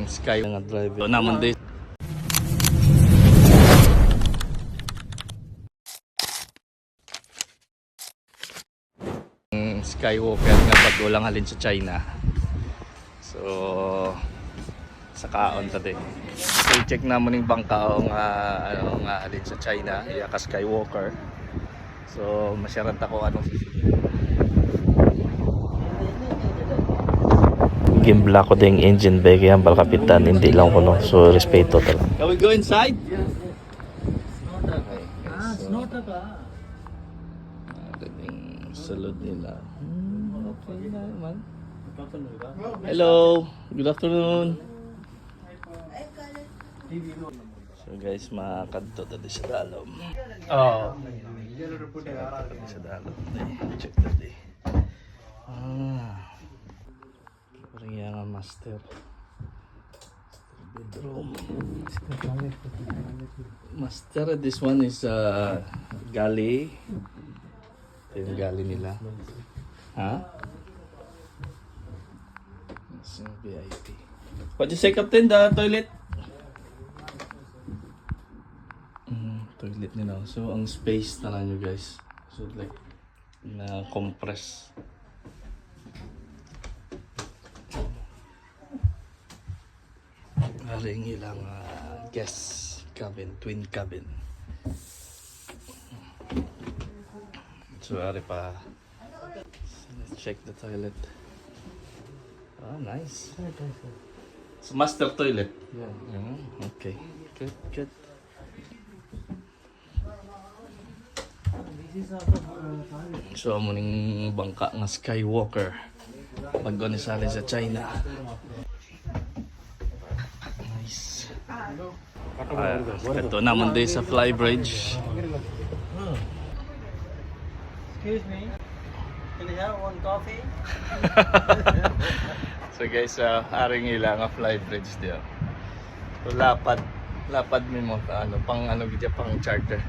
Sky nga driver. Naman din. Skywalker nga bago lang halin sa China. So sa kaon ta din. So i-check naman yung bangka nga halin sa China, iya ka Skywalker. So masyaran ta ko anong gimbla ko ding engine bay kaya bal kapitan hindi lang ko no. So respeto ta lang. Can we go inside? Yes. Salud nila. Okay naman. Hello, good afternoon. So guys, makakadto tadi sa dalom. Oh. Sa dalom. Check tadi. Parang yan ang master. Bedroom. Master, this one is galley. Ito yung gali nila. Ha? It's yung VIP. What you say, Captain? The toilet? Toilet nila. So, ang space na nyo guys. So, like, na-compress. Haring ilang guest cabin, twin cabin. So, ari pa. So, let's check the toilet. Oh, nice. It's a master toilet. Yeah. Okay. Good, good. So, amuning bangka nga Skywalker. Bago ni sali sa China. Nice. Ito naman din sa flybridge. Excuse me, can I have one coffee? So guys, aring ilang nga flybridge diyo. So lapad mo pang pang charter.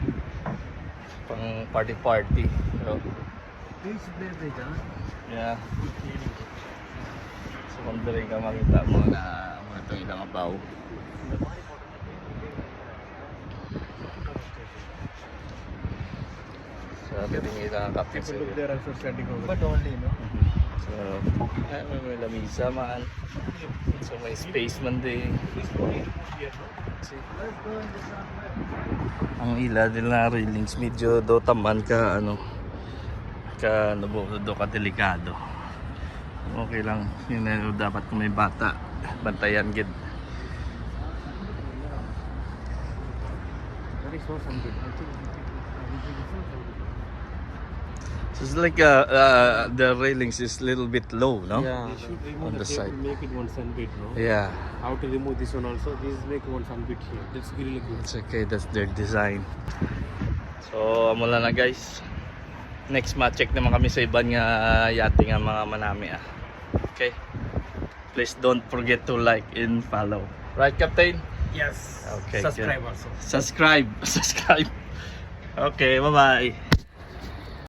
Pang party. So, Which flybridge, huh? yeah. So kung diri ka makita mo na itong ilang abaw. Pwedeng ilang kapit sa But only, no? So, may lamisa man. So, may space man din. Ang ila nila railings medyo do taman ka do ka delikado. Okay lang. Yun na dapat kung may bata, bantayan gid. So it's like the railings is a little bit low, no? Yeah, you should remove on the side. Make it one sun bit, no? Yeah, How to remove this one also? This make one sun bit here. That's really good. it's okay. That's their design. So, mula na guys. Next ma-check naman kami sa ibang yachting nga mga manami. Okay? Please don't forget to like and follow. Right, Captain? Yes. Okay. Subscribe good. also. Subscribe. Okay, bye-bye.